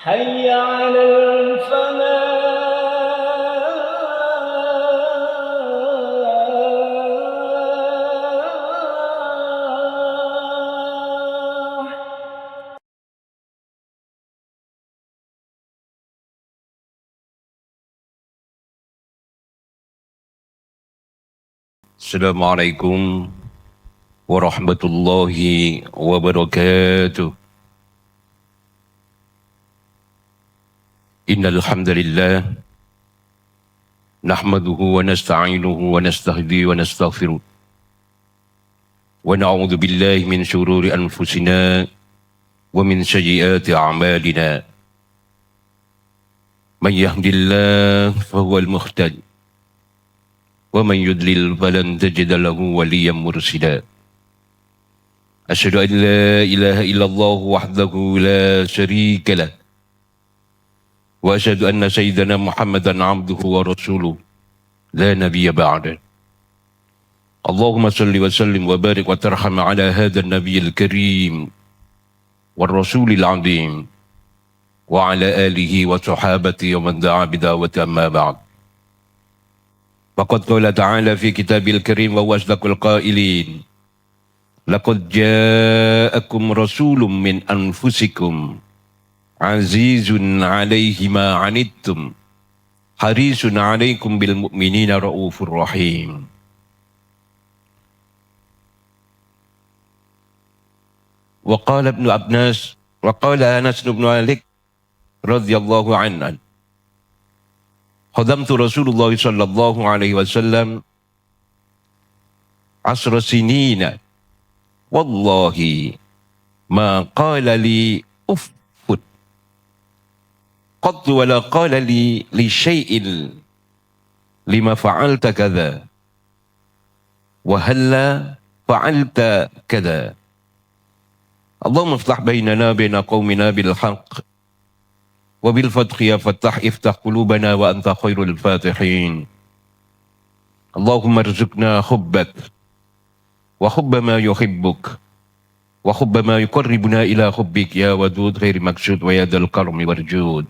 حي على الفلاح. Assalamualaikum warahmatullahi wabarakatuh. Innal hamdalillah nahmaduhu wa nasta'inuhu wa nastahdi wa nastaghfiruh. Wa na'udzu billahi min shururi anfusina wa min sayyiati a'malina. Man yahdihillahu fahuwal muhtadi ومن يضلل فلن تجد له وليا مرشدا أشهد أن لا إله إلا الله وحده لا شريك له وأشهد أن سيدنا محمدا عبده ورسوله لا نبي بعده اللهم صل وسلم وبارك وترحم على هذا النبي الكريم والرسول العظيم وعلى آله وصحابته ومن دعا بدعوته أما بعد. Faqad qala ta'ala fi kitabil karim wa wasdaqul qailin. Laqad ja'akum rasulun min anfusikum azizun 'alaihi ma 'anittum harisun 'alaikum bil mu'minina raufur rahim. Wa qala Ibnu Abbas wa qala Anas bin Malik radhiyallahu anhu Khadamtu Rasulullah sallallahu alaihi wasallam asra sinina wallahi ma qala li uffut qad wala qala li syai'in lima fa'alta kadha wa halla fa'alta kadha. Allahumma iftah bainana baina qaumina bil haqq وبالفتح يا فتح افتح قلوبنا وأنت خير الفاتحين. اللهم ارزقنا حبك وحب ما يحبك وحب ما يقربنا إلى حبك يا ودود غير مقصود ويا ذا الكرم والجود.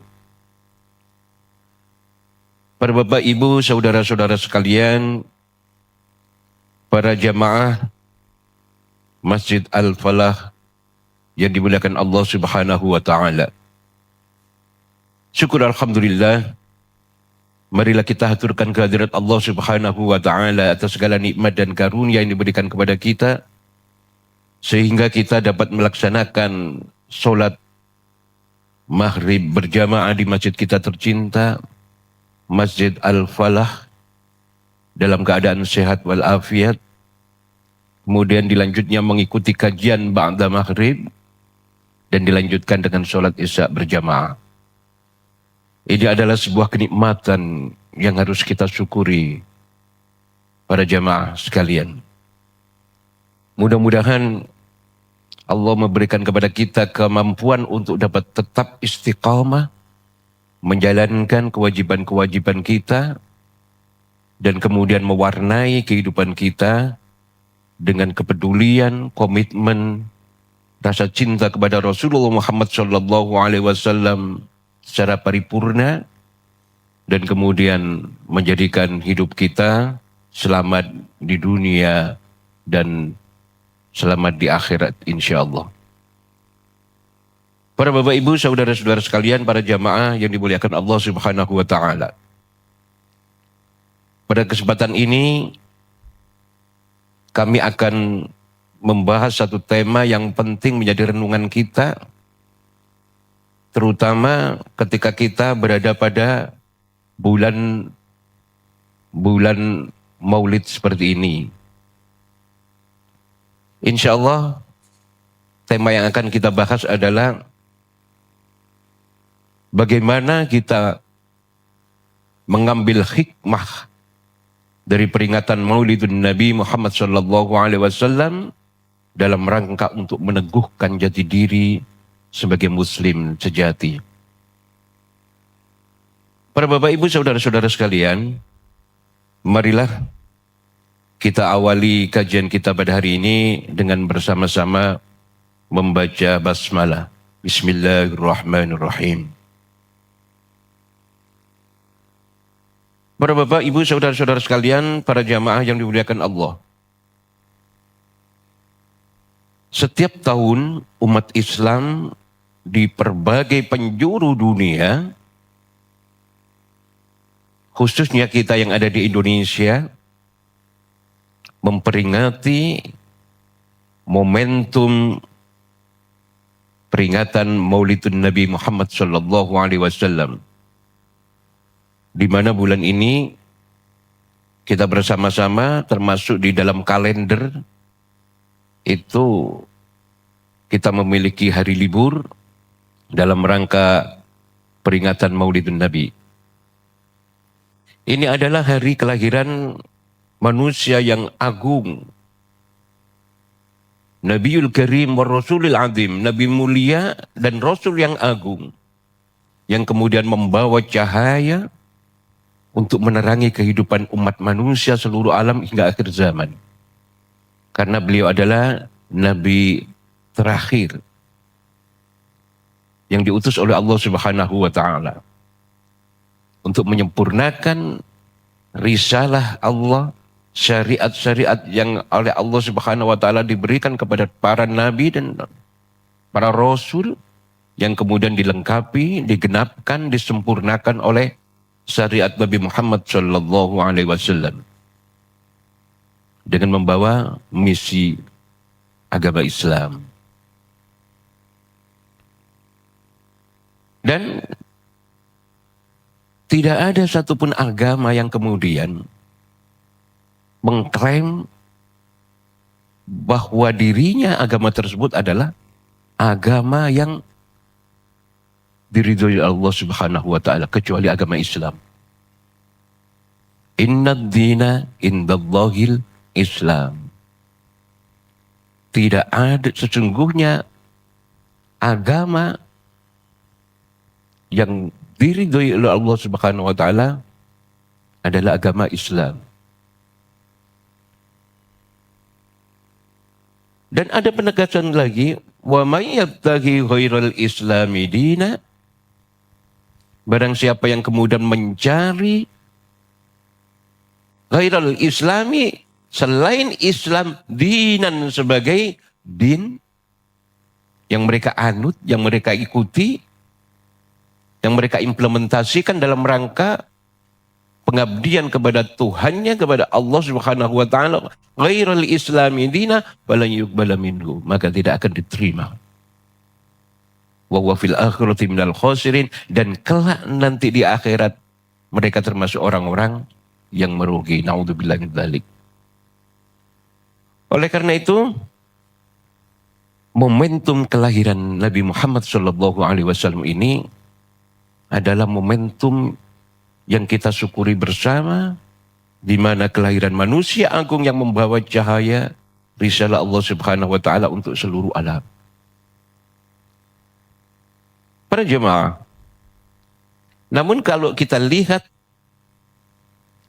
Para bapak ibu saudara-saudara sekalian, para jamaah Masjid Al-Falah yang dimuliakan Allah Subhanahu wa taala. Syukur alhamdulillah, marilah kita haturkan kehadirat Allah Subhanahu wa taala atas segala nikmat dan karunia yang diberikan kepada kita sehingga kita dapat melaksanakan solat maghrib berjamaah di masjid kita tercinta, Masjid Al-Falah, dalam keadaan sehat walafiat. Kemudian dilanjutnya mengikuti kajian ba'da maghrib dan dilanjutkan dengan solat isya berjamaah. Ini adalah sebuah kenikmatan yang harus kita syukuri para jamaah sekalian. Mudah-mudahan Allah memberikan kepada kita kemampuan untuk dapat tetap istiqamah menjalankan kewajiban-kewajiban kita dan kemudian mewarnai kehidupan kita dengan kepedulian, komitmen, rasa cinta kepada Rasulullah Muhammad SAW secara paripurna, dan kemudian menjadikan hidup kita selamat di dunia dan selamat di akhirat insyaallah. Para bapak ibu saudara-saudara sekalian, para jamaah yang dimuliakan Allah Subhanahu wa taala. Pada kesempatan ini kami akan membahas satu tema yang penting menjadi renungan kita, terutama ketika kita berada pada bulan Maulid seperti ini. Insya Allah tema yang akan kita bahas adalah bagaimana kita mengambil hikmah dari peringatan Maulidun Nabi Muhammad SAW dalam rangka untuk meneguhkan jati diri sebagai muslim sejati. Para bapak ibu saudara-saudara sekalian, marilah kita awali kajian kita pada hari ini dengan bersama-sama membaca basmalah. Bismillahirrahmanirrahim. Para bapak, ibu, saudara-saudara sekalian, para jamaah yang dimuliakan Allah. Setiap tahun umat Islam di berbagai penjuru dunia, khususnya kita yang ada di Indonesia, memperingati momentum peringatan Maulidun Nabi Muhammad sallallahu alaihi wasallam. Di mana bulan ini kita bersama-sama termasuk di dalam kalender itu kita memiliki hari libur dalam rangka peringatan Maulidun Nabi. Ini adalah hari kelahiran manusia yang agung, Nabiul Karim wa Rasulul Azim, Nabi mulia dan Rasul yang agung, yang kemudian membawa cahaya untuk menerangi kehidupan umat manusia seluruh alam hingga akhir zaman. Karena beliau adalah Nabi terakhir yang diutus oleh Allah Subhanahu wa Ta'ala untuk menyempurnakan risalah Allah, syariat-syariat yang oleh Allah Subhanahu wa Ta'ala diberikan kepada para nabi dan para rasul, yang kemudian dilengkapi, digenapkan, disempurnakan oleh syariat Nabi Muhammad sallallahu alaihi wasallam dengan membawa misi agama Islam. Dan tidak ada satupun agama yang kemudian mengklaim bahwa dirinya agama tersebut adalah agama yang diridhoi Allah Subhanahu wa Ta'ala, kecuali agama Islam. Innad dina indallahil Islam. Tidak ada sesungguhnya agama yang diridhoi oleh Allah Subhanahu wa Ta'ala adalah agama Islam. Dan ada penegasan lagi, wa may yabtaghi ghairal islami dina, barang siapa yang kemudian mencari ghairal islami, selain Islam, dinan sebagai din yang mereka anut, yang mereka ikuti, yang mereka implementasikan dalam rangka pengabdian kepada Tuhannya, kepada Allah Subhanahu wa Ta'ala, ghairal islami dina falan yuqbala minhu, maka tidak akan diterima. Wa huwa fil akhirati minal khasirin, dan kelak nanti di akhirat mereka termasuk orang-orang yang merugi. Naudzubillahi min dzalik. Oleh karena itu, momentum kelahiran Nabi Muhammad sallallahu alaihi wasallam ini adalah momentum yang kita syukuri bersama, di mana kelahiran manusia agung yang membawa cahaya risalah Allah Subhanahu wa Ta'ala untuk seluruh alam. Para jemaah, namun kalau kita lihat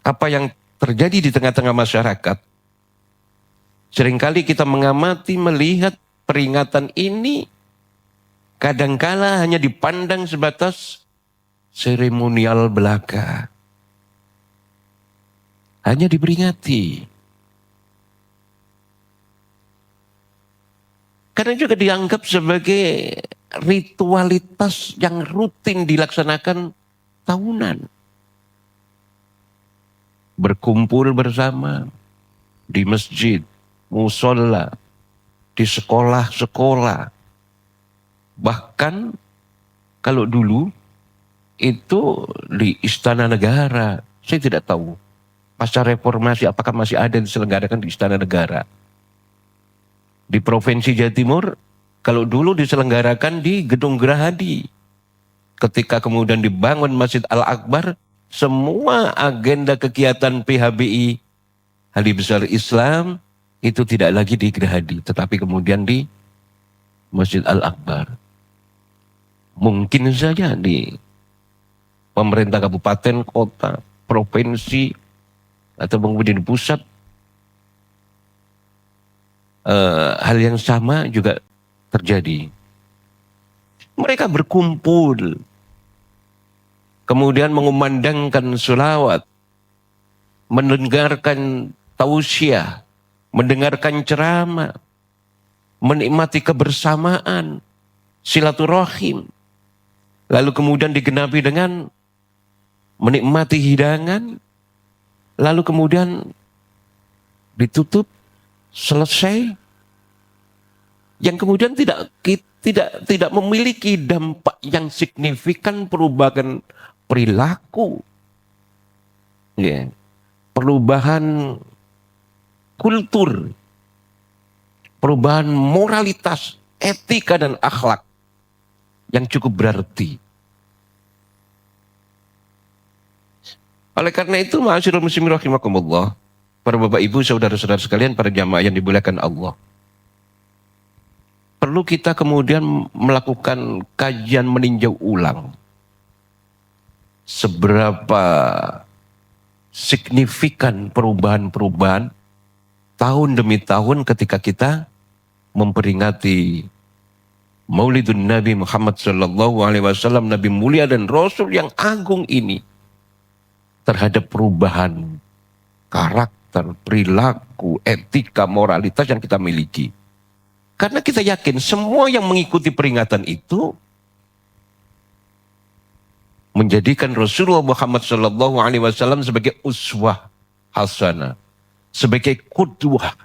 apa yang terjadi di tengah-tengah masyarakat, seringkali kita mengamati, melihat peringatan ini kadangkala hanya dipandang sebatas seremonial belaka. Hanya diperingati. Karena juga dianggap sebagai ritualitas yang rutin dilaksanakan tahunan. Berkumpul bersama di masjid, musola, di sekolah-sekolah. Bahkan kalau dulu itu di Istana Negara, saya tidak tahu. Pasca reformasi apakah masih ada diselenggarakan di Istana Negara. Di Provinsi Jawa Timur, kalau dulu diselenggarakan di Gedung Gerahadi. Ketika kemudian dibangun Masjid Al-Akbar, semua agenda kegiatan PHBI, Hari Besar Islam, itu tidak lagi di Gerahadi, tetapi kemudian di Masjid Al-Akbar. Mungkin saja di pemerintah kabupaten, kota, provinsi, atau kemudian di pusat, hal yang sama juga terjadi. Mereka berkumpul, kemudian mengumandangkan sholawat, mendengarkan tausiah, mendengarkan ceramah, menikmati kebersamaan, silaturahim. Lalu kemudian digenapi dengan menikmati hidangan, lalu kemudian ditutup, selesai, yang kemudian tidak memiliki dampak yang signifikan perubahan perilaku, ya, perubahan kultur, perubahan moralitas, etika dan akhlak yang cukup berarti. Oleh karena itu, ma'asyiral muslimin rahimakumullah, para bapak ibu, saudara-saudara sekalian, para jamaah yang dimuliakan Allah, perlu kita kemudian melakukan kajian meninjau ulang seberapa signifikan perubahan-perubahan tahun demi tahun ketika kita memperingati Maulidun Nabi Muhammad sallallahu alaihi wasallam, Nabi mulia dan Rasul yang agung ini, terhadap perubahan karakter, perilaku, etika, moralitas yang kita miliki. Karena kita yakin semua yang mengikuti peringatan itu menjadikan Rasulullah Muhammad sallallahu alaihi wasallam sebagai uswah hasanah, sebagai qudwah.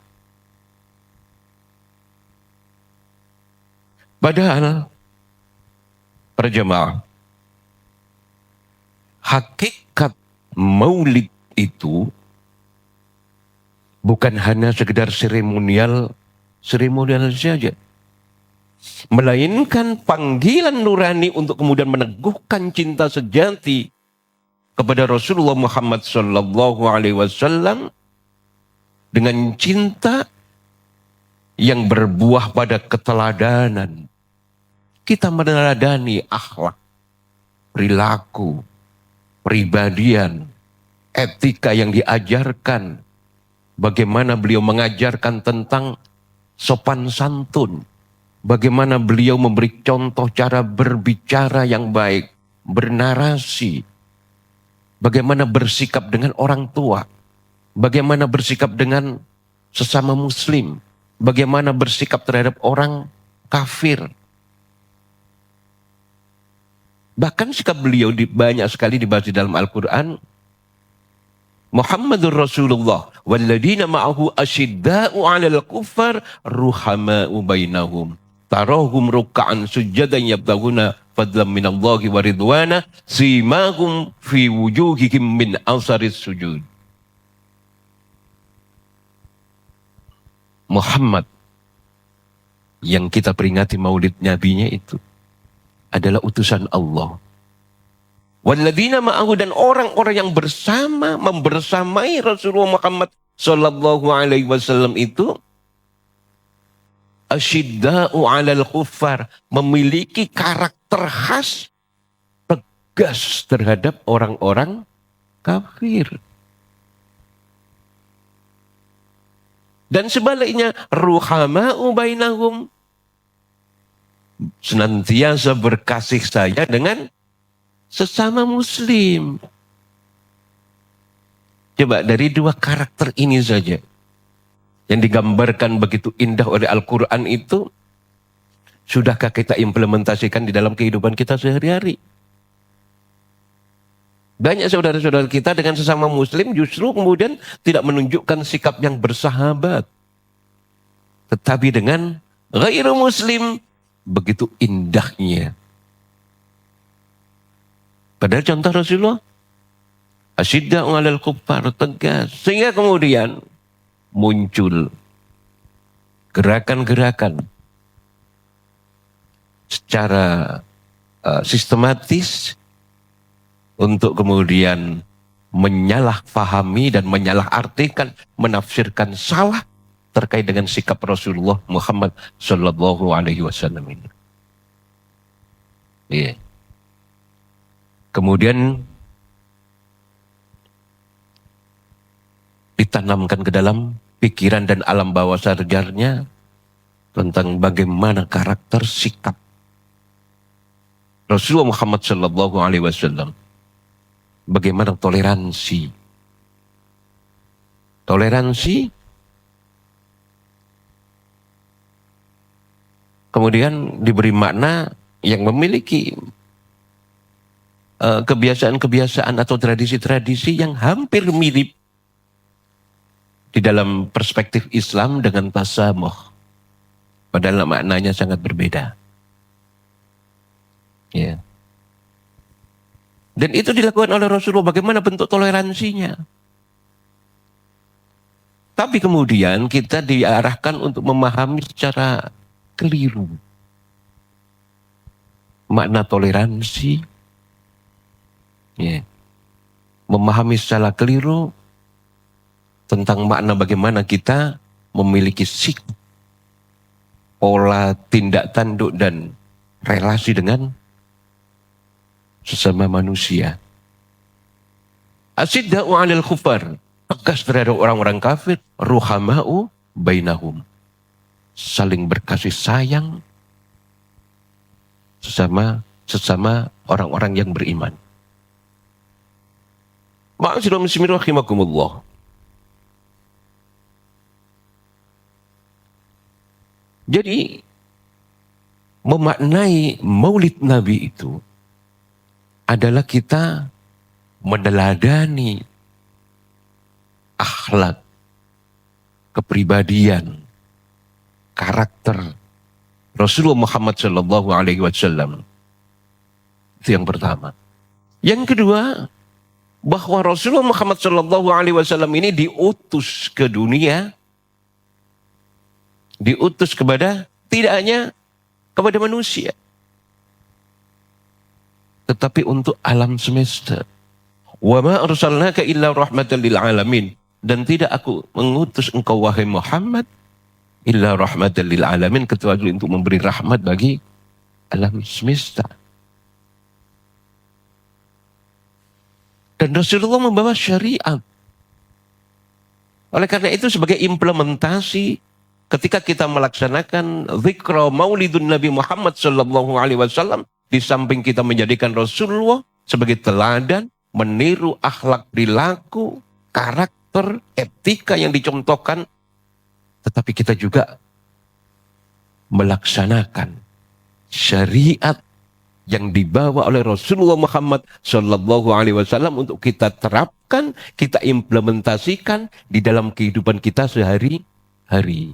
Padahal para jemaah, hakikat Maulid itu bukan hanya sekedar seremonial saja, melainkan panggilan nurani untuk kemudian meneguhkan cinta sejati kepada Rasulullah Muhammad sallallahu alaihi wasallam dengan cinta yang berbuah pada keteladanan. Kita meneladani akhlak, perilaku, pribadian, etika yang diajarkan. Bagaimana beliau mengajarkan tentang sopan santun. Bagaimana beliau memberi contoh cara berbicara yang baik, bernarasi. Bagaimana bersikap dengan orang tua. Bagaimana bersikap dengan sesama muslim. Bagaimana bersikap terhadap orang kafir. Bahkan sikap beliau banyak sekali dibahas di dalam Al-Quran. Muhammadur Rasulullah walladzina ma'ahu asyidda'u 'alal kuffar ruhama'u bainahum tarahum ruk'an sujadan yabtaghuna fadlan minallahi wa ridwana simahum fi wujuhihim min asaris sujud. Muhammad yang kita peringati maulid nabinya itu adalah utusan Allah. Walladzina ma'ahu, dan orang-orang yang membersamai Rasulullah Muhammad sallallahu alaihi wasallam itu asyidda'u 'alal kuffar, memiliki karakter khas tegas terhadap orang-orang kafir. Dan sebaliknya ruhama'u bainahum, senantiasa berkasih sayang dengan sesama muslim. Coba dari dua karakter ini saja yang digambarkan begitu indah oleh Al-Quran itu, sudahkah kita implementasikan di dalam kehidupan kita sehari-hari? Banyak saudara-saudara kita dengan sesama muslim justru kemudian tidak menunjukkan sikap yang bersahabat. Tetapi dengan ghairu muslim begitu indahnya. Padahal contoh Rasulullah asyidda'u 'alal kuffar, tegas. Sehingga kemudian muncul gerakan-gerakan secara sistematis untuk kemudian menyalahfahami dan menyalahartikan, menafsirkan salah terkait dengan sikap Rasulullah Muhammad sallallahu alaihi wasallam ini. Iya. Kemudian ditanamkan ke dalam pikiran dan alam bawah sadarnya tentang bagaimana karakter sikap Rasulullah Muhammad sallallahu alaihi wasallam. Bagaimana toleransi, Toleransi, kemudian diberi makna yang memiliki kebiasaan-kebiasaan atau tradisi-tradisi yang hampir mirip di dalam perspektif Islam dengan tasamuh. Padahal maknanya sangat berbeda. Ya. Dan itu dilakukan oleh Rasulullah. Bagaimana bentuk toleransinya? Tapi kemudian kita diarahkan untuk memahami secara keliru makna toleransi. Ya. Memahami secara keliru tentang makna bagaimana kita memiliki sikap, pola tindak tanduk dan relasi dengan sesama manusia. Asyidda'u 'alal kufar, tegas terhadap orang-orang kafir, ruhama'u bainahum, saling berkasih sayang sesama orang-orang yang beriman. Ma'asyiral muslimin rahimakumullah. Jadi memaknai Maulid Nabi itu adalah kita meneladani akhlak, kepribadian, karakter Rasulullah Muhammad Sallallahu Alaihi Wasallam. Itu yang pertama. Yang kedua, bahwa Rasulullah Muhammad Sallallahu Alaihi Wasallam ini diutus ke dunia, diutus kepada tidak hanya kepada manusia, tetapi untuk alam semesta. Wa ma arsalnaka illa rahmatan lil alamin, dan tidak aku mengutus engkau wahai Muhammad illa rahmatan lil alamin, kecuali untuk memberi rahmat bagi alam semesta. Dan Rasulullah membawa syariat. Oleh karena itu sebagai implementasi ketika kita melaksanakan zikra maulidun Nabi Muhammad sallallahu alaihi wasallam, di samping kita menjadikan Rasulullah sebagai teladan, meniru akhlak perilaku, karakter, etika yang dicontohkan, tetapi kita juga melaksanakan syariat yang dibawa oleh Rasulullah Muhammad sallallahu alaihi wasallam untuk kita terapkan, kita implementasikan di dalam kehidupan kita sehari-hari.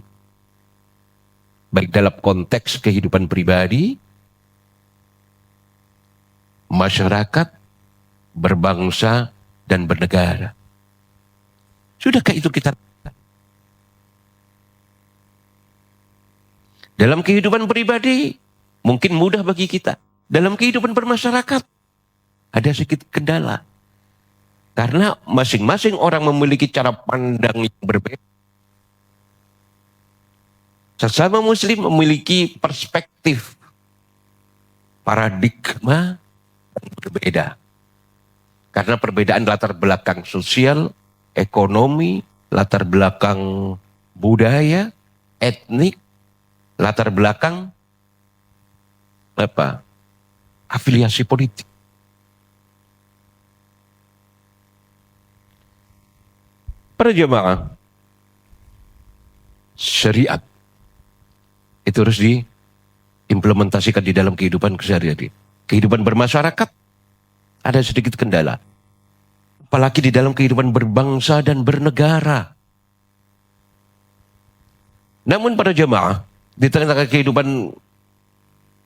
Baik dalam konteks kehidupan pribadi, masyarakat, berbangsa, dan bernegara. Sudahkah itu kita lakukan? Dalam kehidupan pribadi, mungkin mudah bagi kita. Dalam kehidupan bermasyarakat, ada sedikit kendala. Karena masing-masing orang memiliki cara pandang yang berbeda. Sesama muslim memiliki perspektif, paradigma yang berbeda. Karena perbedaan latar belakang sosial, ekonomi, latar belakang budaya, etnik, latar belakang afiliasi politik. Para jemaah, syariat itu harus diimplementasikan di dalam kehidupan sehari-hari. Kehidupan bermasyarakat ada sedikit kendala. Apalagi di dalam kehidupan berbangsa dan bernegara. Namun para jemaah, di tengah-tengah kehidupan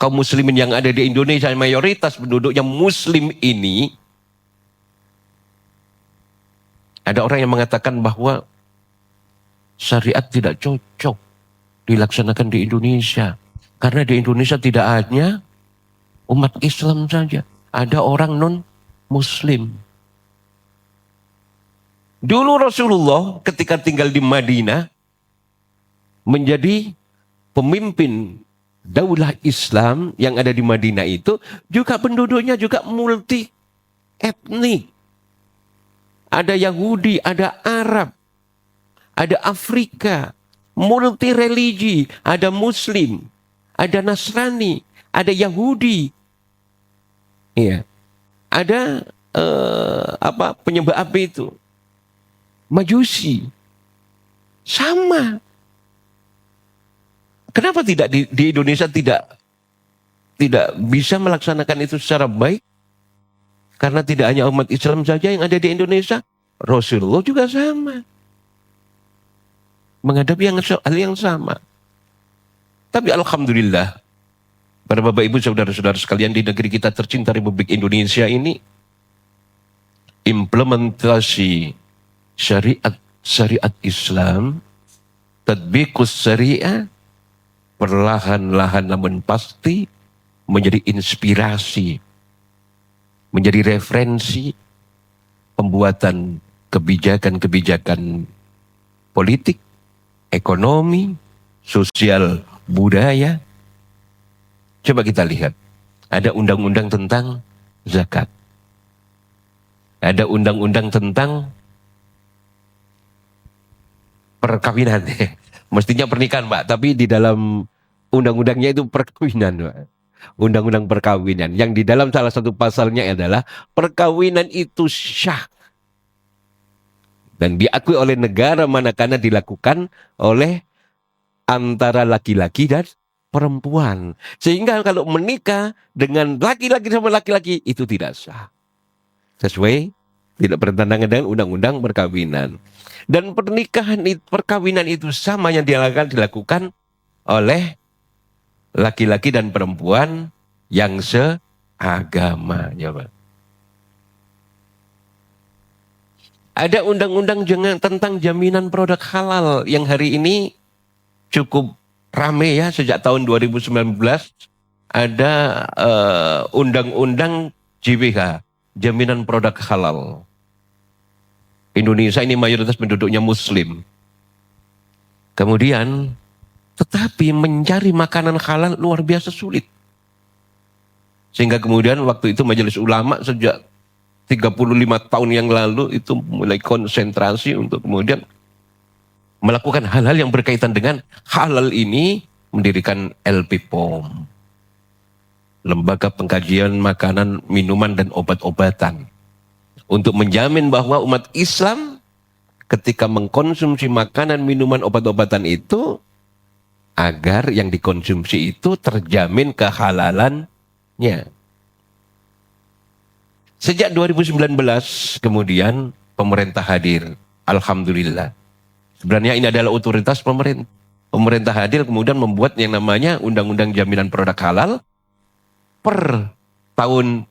kaum muslimin yang ada di Indonesia, mayoritas penduduk yang muslim ini, ada orang yang mengatakan bahwa syariat tidak cocok dilaksanakan di Indonesia. Karena di Indonesia tidak hanya umat Islam saja, ada orang non-muslim. Dulu Rasulullah ketika tinggal di Madinah, menjadi pemimpin daulah Islam yang ada di Madinah itu, juga penduduknya juga multi etnik. Ada Yahudi, ada Arab, ada Afrika, multi religi, ada Muslim, ada Nasrani, ada Yahudi, iya, ada penyembah api itu, Majusi, Sama. Kenapa tidak di Indonesia tidak bisa melaksanakan itu secara baik? Karena tidak hanya umat Islam saja yang ada di Indonesia, Rasulullah juga sama. Menghadapi hal yang sama. Tapi alhamdulillah, para Bapak Ibu saudara-saudara sekalian di negeri kita tercinta Republik Indonesia ini, implementasi syariat Islam, tadbiqus syariah, perlahan-lahan namun pasti menjadi inspirasi, menjadi referensi pembuatan kebijakan-kebijakan politik, ekonomi, sosial, budaya. Coba kita lihat, ada undang-undang tentang zakat, ada undang-undang tentang perkawinan. Mestinya pernikahan, Pak, tapi di dalam undang-undangnya itu perkawinan, Pak. Undang-undang perkawinan yang di dalam salah satu pasalnya adalah perkawinan itu syah dan diakui oleh negara manakala dilakukan oleh antara laki-laki dan perempuan. Sehingga kalau menikah dengan laki-laki sama laki-laki itu tidak sah. Sesuai tidak bertentangan dengan undang-undang perkawinan. Dan perkawinan itu sama yang dilakukan oleh laki-laki dan perempuan yang seagama. Coba. Ada undang-undang tentang jaminan produk halal yang hari ini cukup rame ya, sejak tahun 2019 ada undang-undang JPH, jaminan produk halal. Indonesia ini mayoritas penduduknya Muslim. Kemudian tetapi mencari makanan halal luar biasa sulit. Sehingga kemudian waktu itu Majelis Ulama sejak 35 tahun yang lalu itu mulai konsentrasi untuk kemudian melakukan hal-hal yang berkaitan dengan halal ini, mendirikan LPPOM. Lembaga Pengkajian Makanan, Minuman, dan Obat-obatan. Untuk menjamin bahwa umat Islam ketika mengkonsumsi makanan, minuman, obat-obatan itu, agar yang dikonsumsi itu terjamin kehalalannya. Sejak 2019 kemudian pemerintah hadir. Alhamdulillah. Sebenarnya ini adalah otoritas pemerintah. Pemerintah hadir kemudian membuat yang namanya Undang-Undang Jaminan Produk Halal per tahun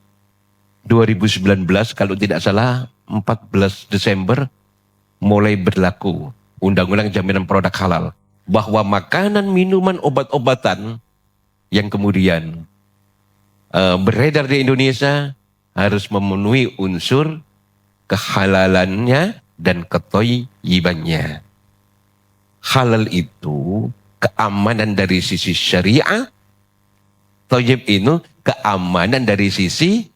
2019 kalau tidak salah 14 Desember mulai berlaku Undang-Undang Jaminan Produk Halal. Bahwa makanan, minuman, obat-obatan yang kemudian beredar di Indonesia harus memenuhi unsur kehalalannya dan ketoyibannya. Halal itu keamanan dari sisi syariah, toyib itu keamanan dari sisi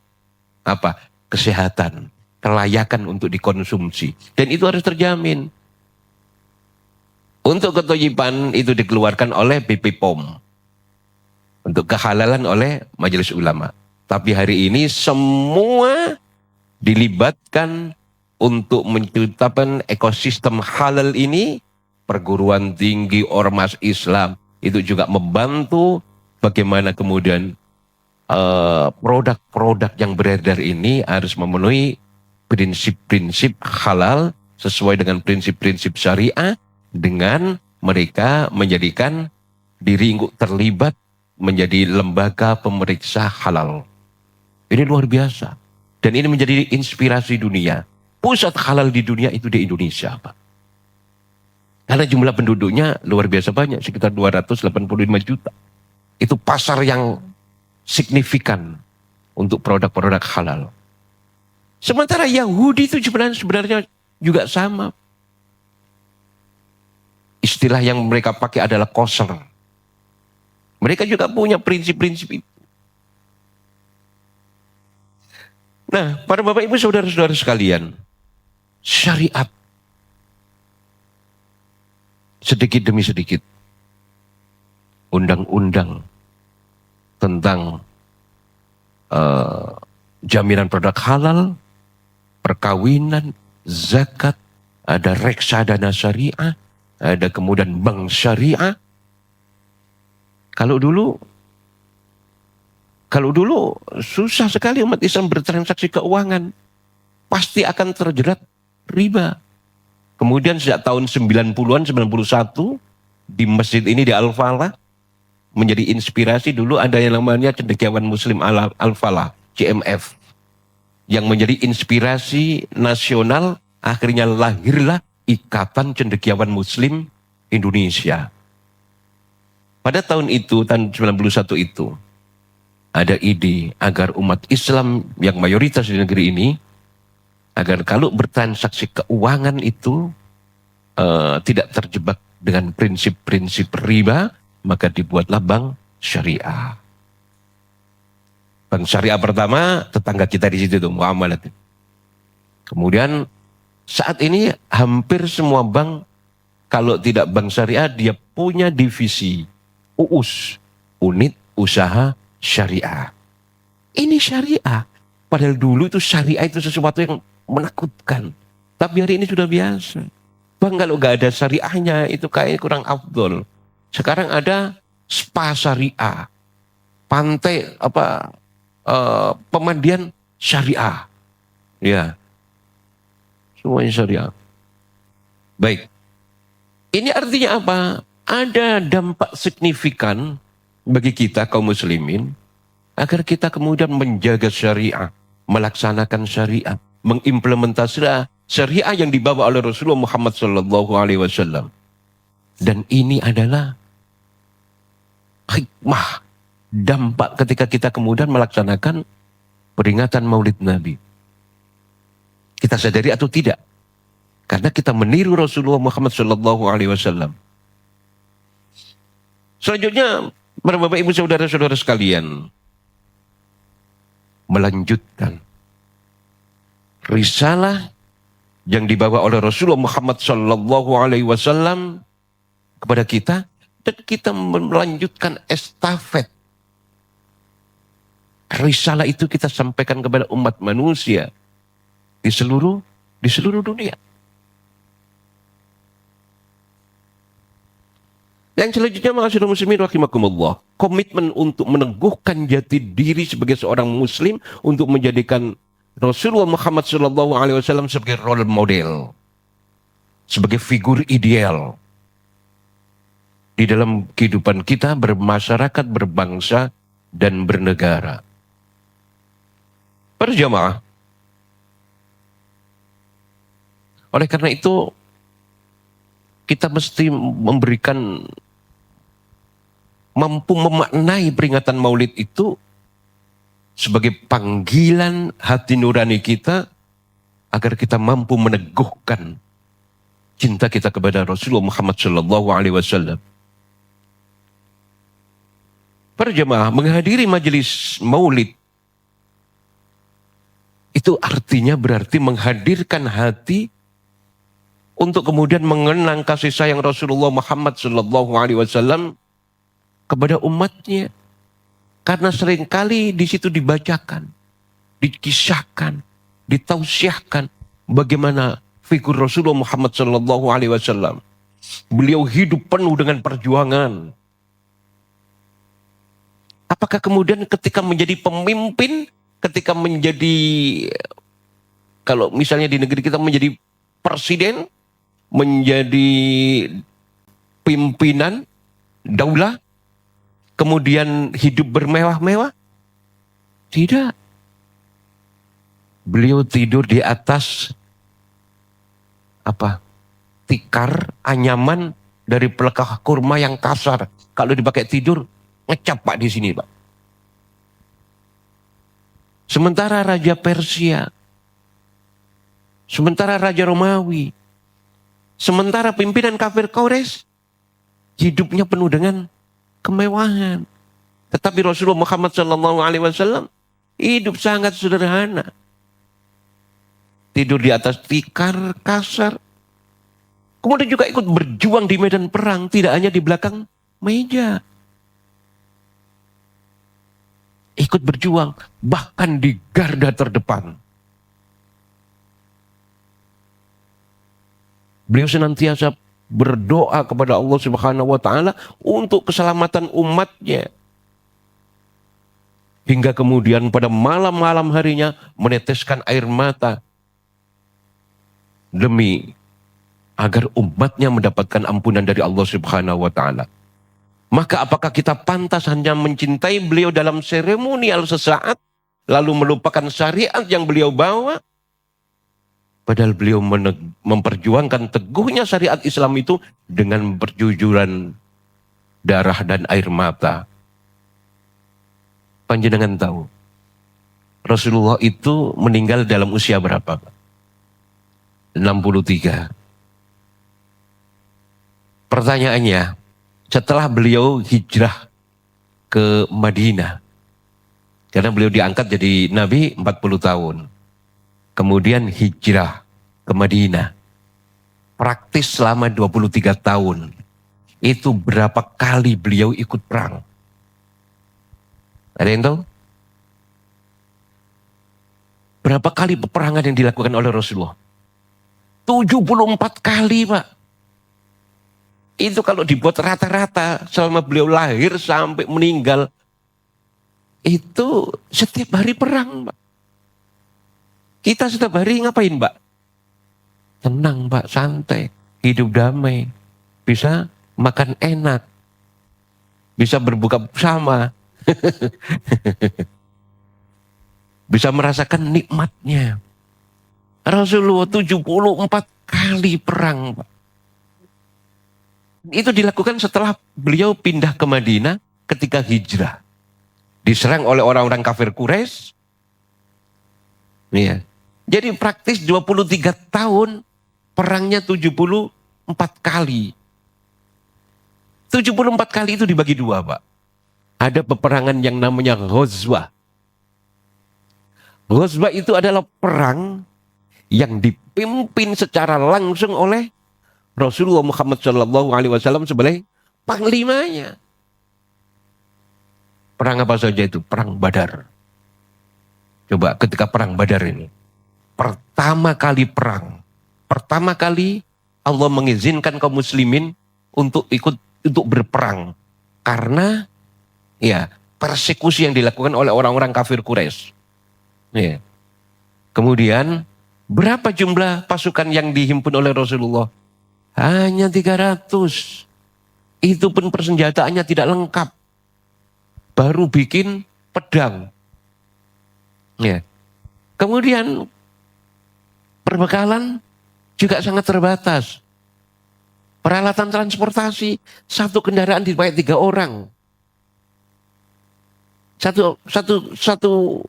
apa? Kesehatan, kelayakan untuk dikonsumsi, dan itu harus terjamin. Untuk ketoyiban itu dikeluarkan oleh BPOM. Untuk kehalalan oleh Majelis Ulama. Tapi hari ini semua dilibatkan untuk menciptakan ekosistem halal ini. Perguruan tinggi, ormas Islam itu juga membantu bagaimana kemudian produk-produk yang beredar ini harus memenuhi prinsip-prinsip halal sesuai dengan prinsip-prinsip syariah, dengan mereka menjadikan diri terlibat menjadi lembaga pemeriksa halal. Ini luar biasa. Dan ini menjadi inspirasi dunia. Pusat halal di dunia itu di Indonesia, Pak. Karena jumlah penduduknya luar biasa banyak, sekitar 285 juta. Itu pasar yang signifikan untuk produk-produk halal. Sementara Yahudi itu sebenarnya juga sama. Istilah yang mereka pakai adalah kosher. Mereka juga punya prinsip-prinsip itu. Nah, para Bapak Ibu saudara-saudara sekalian, syariat sedikit demi sedikit, undang-undang tentang jaminan produk halal, perkawinan, zakat, ada reksadana syariah, ada kemudian bank syariah. Kalau dulu susah sekali umat Islam bertransaksi keuangan. Pasti akan terjerat riba. Kemudian sejak tahun 90-an, 91, di masjid ini di Al-Falah, menjadi inspirasi. Dulu ada yang namanya Cendekiawan Muslim Al-Falah, CMF. Yang menjadi inspirasi nasional, akhirnya lahirlah Ikatan Cendekiawan Muslim Indonesia. Pada tahun itu, tahun 91 itu, ada ide agar umat Islam yang mayoritas di negeri ini, agar kalau bertransaksi keuangan itu tidak terjebak dengan prinsip-prinsip riba, maka dibuatlah bank syariah. Bank syariah pertama, tetangga kita di situ tuh, Muamalat. Kemudian saat ini hampir semua bank, kalau tidak bank syariah, dia punya divisi UUS, unit usaha syariah. Ini syariah. Padahal dulu itu syariah itu sesuatu yang menakutkan. Tapi hari ini sudah biasa. Bang, kalau gak ada syariahnya itu kayak kurang afdol. Sekarang ada spa syariah. Pantai pemandian syariah. Ya. Semuanya syariah. Baik. Ini artinya apa? Ada dampak signifikan bagi kita kaum muslimin agar kita kemudian menjaga syariah, melaksanakan syariah, mengimplementasikan syariah yang dibawa oleh Rasulullah Muhammad SAW. Dan ini adalah hikmah, dampak ketika kita kemudian melaksanakan peringatan Maulid Nabi. Kita sadari atau tidak? Karena kita meniru Rasulullah Muhammad SAW. Selanjutnya, para bapak ibu saudara-saudara sekalian, melanjutkan risalah yang dibawa oleh Rasulullah Muhammad SAW kepada kita, dan kita melanjutkan estafet. Risalah itu kita sampaikan kepada umat manusia di seluruh dunia. Yang selanjutnya, ma'asyiral muslimin rahimakumullah, komitmen untuk meneguhkan jati diri sebagai seorang muslim untuk menjadikan Rasulullah Muhammad SAW sebagai role model, sebagai figur ideal di dalam kehidupan kita bermasyarakat, berbangsa, dan bernegara. Para jamaah, oleh karena itu kita mesti mampu memaknai peringatan Maulid itu sebagai panggilan hati nurani kita agar kita mampu meneguhkan cinta kita kepada Rasulullah Muhammad SAW. Para jemaah, menghadiri majelis Maulid itu artinya berarti menghadirkan hati untuk kemudian mengenang kasih sayang Rasulullah Muhammad SAW kepada umatnya. Karena seringkali di situ dibacakan, dikisahkan, ditausiahkan bagaimana figur Rasulullah Muhammad SAW. Beliau hidup penuh dengan perjuangan. Apakah kemudian ketika menjadi pemimpin, ketika menjadi, kalau misalnya di negeri kita menjadi presiden, menjadi pimpinan daulah, kemudian hidup bermewah-mewah? Tidak. Beliau tidur di atas tikar anyaman dari pelekah kurma yang kasar. Kalau dipakai tidur, ngecap Pak di sini, Pak. Sementara Raja Persia, sementara Raja Romawi, sementara pimpinan kafir Quraisy hidupnya penuh dengan kemewahan. Tetapi Rasulullah Muhammad SAW hidup sangat sederhana. Tidur di atas tikar kasar. Kemudian juga ikut berjuang di medan perang, tidak hanya di belakang meja. Ikut berjuang bahkan di garda terdepan. Beliau senantiasa berdoa kepada Allah Subhanahu wa taala untuk keselamatan umatnya. Hingga kemudian pada malam-malam harinya meneteskan air mata demi agar umatnya mendapatkan ampunan dari Allah Subhanahu wa taala. Maka apakah kita pantas hanya mencintai beliau dalam seremonial sesaat lalu melupakan syariat yang beliau bawa? Padahal beliau memperjuangkan teguhnya syariat Islam itu dengan perjujuran darah dan air mata. Panjenengan tahu, Rasulullah itu meninggal dalam usia berapa? 63. Pertanyaannya, setelah beliau hijrah ke Madinah, karena beliau diangkat jadi Nabi 40 tahun. Kemudian hijrah ke Madinah. Praktis selama 23 tahun. Itu berapa kali beliau ikut perang? Ada yang tahu? Berapa kali peperangan yang dilakukan oleh Rasulullah? 74 kali, Pak. Itu kalau dibuat rata-rata selama beliau lahir sampai meninggal, itu setiap hari perang, Pak. Kita setiap hari ngapain, Pak? Tenang, Pak, santai, hidup damai, bisa makan enak, bisa berbuka bersama, bisa merasakan nikmatnya. Rasulullah 74 kali perang, Pak. Itu dilakukan setelah beliau pindah ke Madinah ketika hijrah. Diserang oleh orang-orang kafir Quraisy. Iya. Jadi praktis 23 tahun, perangnya 74 kali. 74 kali itu dibagi dua, Pak. Ada peperangan yang namanya Ghazwah. Ghazwah itu adalah perang yang dipimpin secara langsung oleh Rasulullah Muhammad SAW sebagai panglimanya. Perang apa saja itu? Perang Badar. Coba ketika perang Badar ini. Pertama kali perang. Pertama kali Allah mengizinkan kaum muslimin untuk berperang. Karena ya persekusi yang dilakukan oleh orang-orang kafir Quraisy. Ya. Kemudian berapa jumlah pasukan yang dihimpun oleh Rasulullah? Hanya 300. Itu pun persenjataannya tidak lengkap. Baru bikin pedang. Ya. Kemudian perbekalan juga sangat terbatas. Peralatan transportasi, satu kendaraan dipakai 3 orang. Satu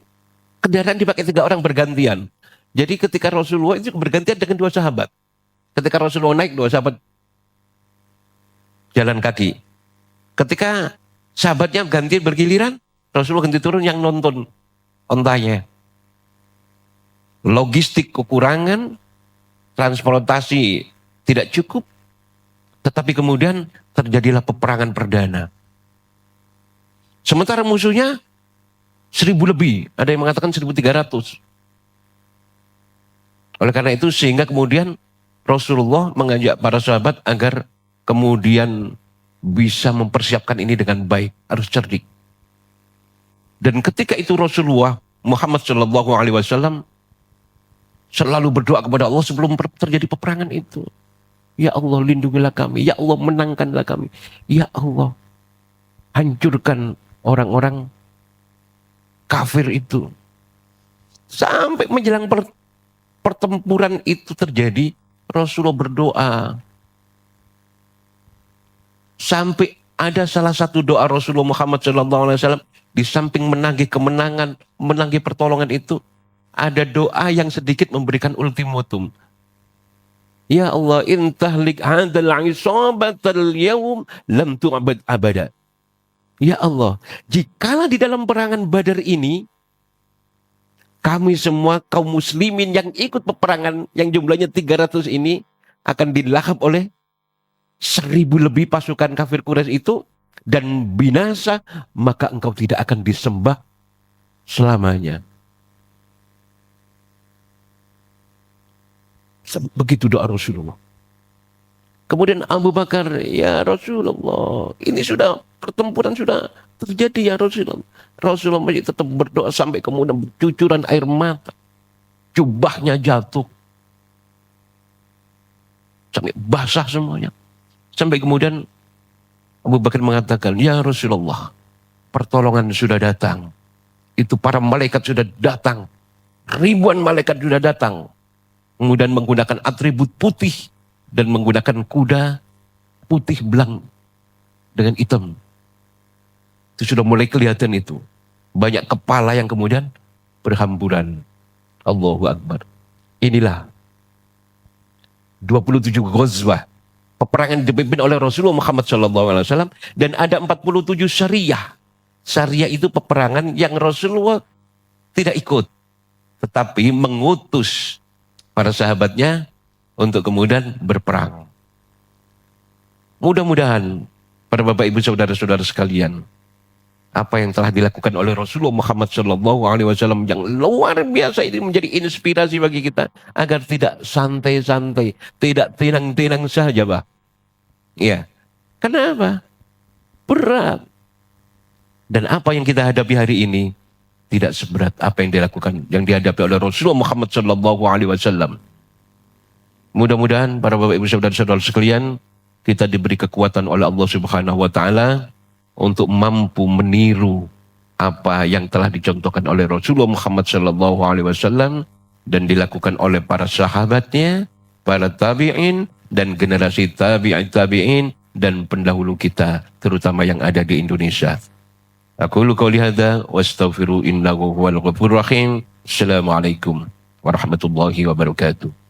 kendaraan dipakai 3 orang bergantian. Jadi ketika Rasulullah itu bergantian dengan 2 sahabat. Ketika Rasulullah naik, 2 sahabat jalan kaki. Ketika sahabatnya ganti bergiliran, Rasulullah ganti turun yang nonton ontanya. Logistik kekurangan, transportasi tidak cukup, tetapi kemudian terjadilah peperangan perdana. Sementara musuhnya 1000 lebih, ada yang mengatakan 1300. Oleh karena itu sehingga kemudian Rasulullah mengajak para sahabat agar kemudian bisa mempersiapkan ini dengan baik, harus cerdik. Dan ketika itu Rasulullah Muhammad SAW selalu berdoa kepada Allah sebelum terjadi peperangan itu. Ya Allah, lindungilah kami. Ya Allah, menangkanlah kami. Ya Allah, hancurkan orang-orang kafir itu. Sampai menjelang pertempuran itu terjadi, Rasulullah berdoa. Sampai ada salah satu doa Rasulullah Muhammad SAW di samping menagih kemenangan, menagih pertolongan itu, ada doa yang sedikit memberikan ultimatum. Ya Allah, intahlik hadal isabatal yawm lam tu'abad abada. Ya Allah, jikalau di dalam perangan Badar ini, kami semua kaum muslimin yang ikut peperangan yang jumlahnya 300 ini akan dilahap oleh 1000 lebih pasukan kafir Quraisy itu dan binasa, maka engkau tidak akan disembah selamanya. Begitu doa Rasulullah. Kemudian Abu Bakar, ya Rasulullah, ini sudah pertempuran sudah terjadi ya Rasulullah. Rasulullah masih tetap berdoa sampai kemudian bercucuran air mata. Jubahnya jatuh. Sampai basah semuanya. Sampai kemudian Abu Bakar mengatakan, ya Rasulullah, pertolongan sudah datang. Itu para malaikat sudah datang. Ribuan malaikat sudah datang. Kemudian menggunakan atribut putih. Dan menggunakan kuda putih belang dengan hitam. Itu sudah mulai kelihatan itu. Banyak kepala yang kemudian berhamburan. Allahu Akbar. Inilah 27 ghazwah. Peperangan dipimpin oleh Rasulullah Muhammad SAW. Dan ada 47 syariah. Syariah itu peperangan yang Rasulullah tidak ikut. Tetapi mengutus para sahabatnya untuk kemudian berperang. Mudah-mudahan para bapak ibu saudara-saudara sekalian, apa yang telah dilakukan oleh Rasulullah Muhammad SAW yang luar biasa ini menjadi inspirasi bagi kita agar tidak santai-santai, tidak tenang-tenang saja, Pak. Ya, kenapa? Berat. Dan apa yang kita hadapi hari ini tidak seberat apa yang dilakukan, yang dihadapi oleh Rasulullah Muhammad SAW. Mudah-mudahan para bapak ibu saudara-saudara sekalian, kita diberi kekuatan oleh Allah Subhanahu wa taala untuk mampu meniru apa yang telah dicontohkan oleh Rasulullah Muhammad SAW dan dilakukan oleh para sahabatnya, para tabi'in dan generasi tabi'in dan pendahulu kita, terutama yang ada di Indonesia. Aqulu qouli hadza wa astaghfiru innahu huwal ghafurur rahim. Assalamualaikum warahmatullahi wabarakatuh.